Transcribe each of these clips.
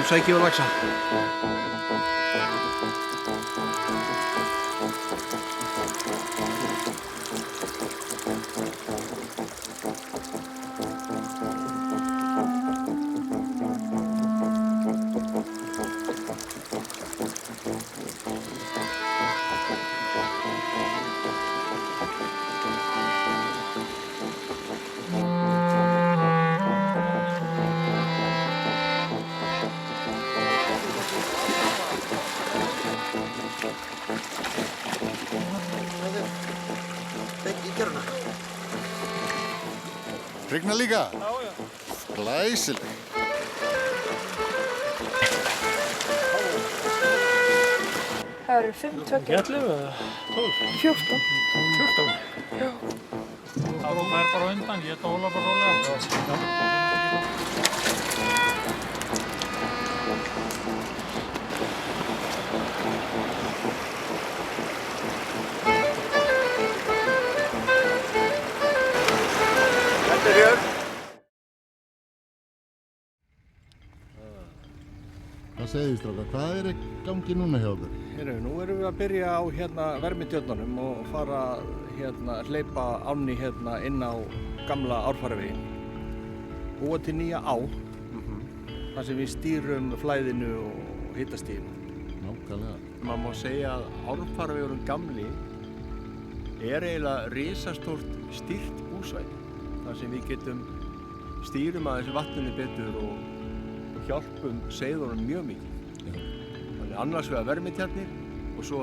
sækjum við laxa. Rigna líka? Já, já. Glæsileg. Það eru 5 tökja. 11 eða 12? 14. 14? Já. Það er bara undan, ég dóla bara rólega. Þetta er hér. Hvað segir þið strákar? Hvað er í gangi núna hjá okkur? Nú erum við að byrja á vermitjörnunum og fara að hleypa ánni inn á gamla árfarveginn. Búa til nýja á, þar sem við stýrum flæðinu og hitastiginu. Nákvæmlega. Maður má segja að árfarvegurinn gamli er eiginlega risastórt stýrt búsvæði. Þar sem við getum stýrum aðeins vatninu betur og hjálpum seiðunum mjög mikið. Já. Þannig annars vegar vermitjarnir og svo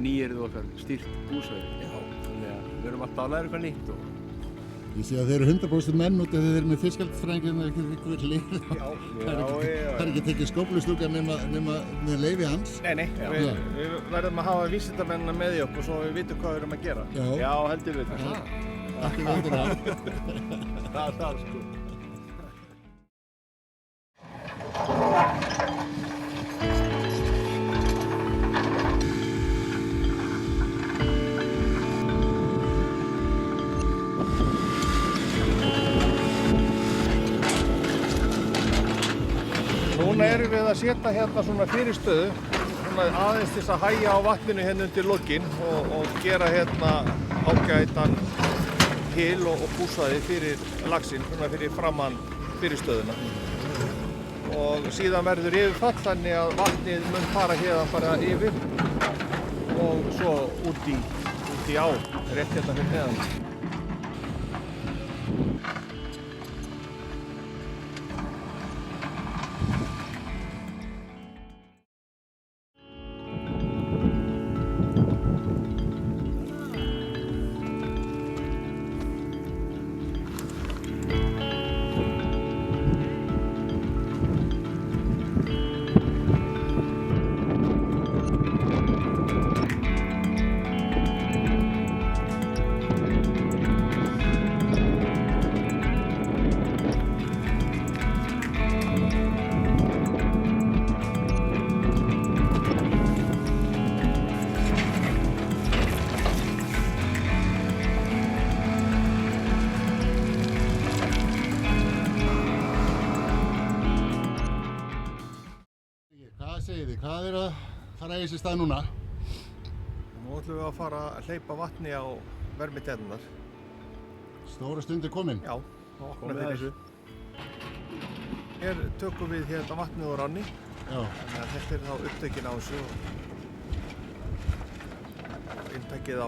nýjirðu okkar stýrt búsvæði. Já. Þannig að við erum alltaf að læra eitthvað nýtt. Ég sé að þeir eru 100% menn út af því þeir eru með fiskeldfræðingin og ekki lið. Það er ekki tekið skóflustúka nema með leyfi hans. Nei, við verðum að hafa vísindamennina með í okkur svo við vitum hvað við erum að gera. Já, heldur við þetta. Ekki veitir það. Það er það sko. Núna erum við að setja svona fyrirstöðu, aðeins til að hægja á vatninu undir lokin og gera ágætan hil og búsvæði fyrir laxinn, fyrir framan fyrirstöðuna. Og síðan verður yfirfall þannig að vatnið mun fara héðan bara yfir og svo út í á, rétt fyrir neðan. Hvað er að fara í þessi stað núna? Nú ætlum við að fara að hleypa vatni á vermitjarnirnar. Stóra stund er komin. Já, þá opna fyrir þessu. Hér tökum við vatnið úr ánni. Já. Þannig að þetta er þá upptökin á þessu og inntakið á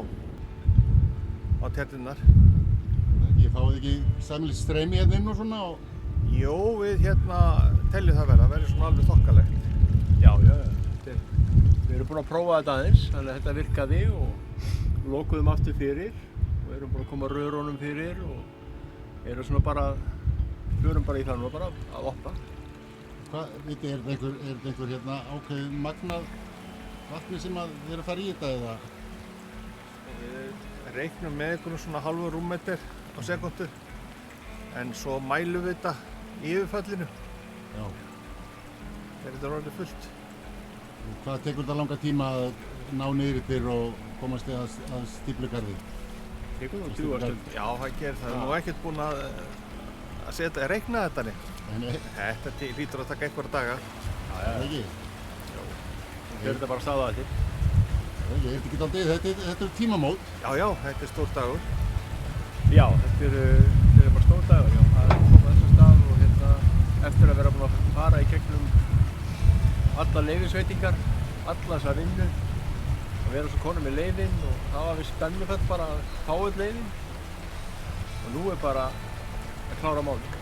tjarnirnar. Ég fáið ekki samilegt streymi inn og svona? Jó, við teljum það verður svona alveg þokkalegt. Já. Við erum búin að prófa þetta aðeins, þannig að þetta virkaði og lokuðum aftur fyrir og erum búin að koma rörunum fyrir og erum förum bara í það nú bara að opna. Hvað, viti, er þetta einhver ákveðið magnað vatni sem þið eru að fara í þetta eða? Við reiknum með einhvern svona hálfur rúmmeter á sekundu en svo mælum við þetta í yfirfallinu. Já. Þegar þetta er orðið fullt. Hvað tekur þetta langa tíma að ná niður yfir og komast að stíflugarði? Tekur það 3 stund? Já, það gerir það. Nú ekkert búin að reikna þetta neitt. Nei. Þetta hlýtur að taka einhverja daga. Er það ekki? Fyrir þetta bara staða eftir. Ég veit ekki aldrei, þetta eru tímamót. Já, þetta er stór dagur. Já, þetta eru bara stór dagur, já. Það er komið þessa stað og hérna eftir að vera búin að fara í gegnum alla leyfisveitingar, alla þessa vinnu og vera svo konum með leyfin og það var við spennufell bara að fá öll leyfin og nú er bara að klára málið.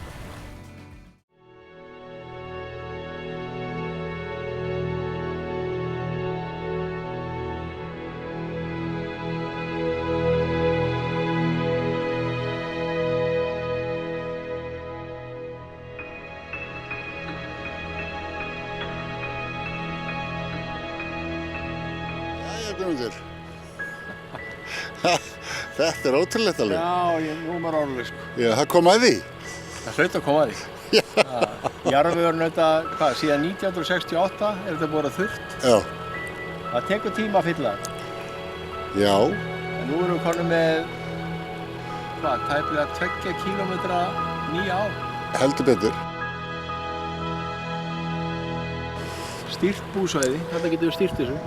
Guðmundur. Þetta er ótrúlegt alveg. Já, nú er maður orðleg sko. Já, það kom að því. Það hlaut að koma að því. Jarðvegurinn auðvitað, síðan 1968 er þetta búið að þurrt. Já. Það tekur tíma að fylla það. Já. En nú erum við konum með, tæplega 2 kílómetra nýja á. Heldur betur. Stýrt búsvæði, þetta getum við stýrt þessu.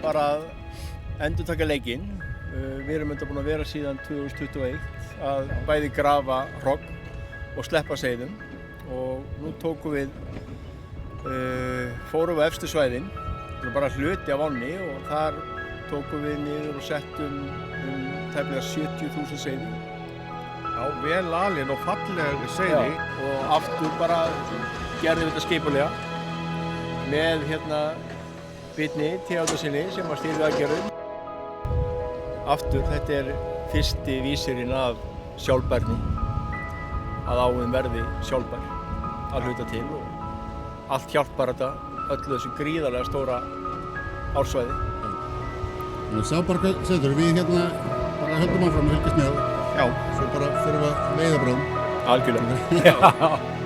Bara að endurtaka leikinn. Við erum búin að vera síðan 2021 að bæði grafa hrogn og sleppa seiðum og nú tókum við, fórum við efstu svæðin, bara hluti af ánni og þar tókum við niður og settum tæplega 70.000 seiði. Já, vel alin og falleg seiði. Og aftur bara gerðum við þetta skipulega með Birni Theodórssyni sem var stýriaðgerðum. Aftur, þetta er fyrsti vísirinn af sjálfbærni, að áin verði sjálfbær að hluta til og allt hjálpar þetta öllu þessu gríðarlega stóra ársvæði. Sá bara hvað setur, við bara höldum áfram og fylgjast með. Já. Svo bara fyrir við að veiða bráðum. Algjörlega. Já.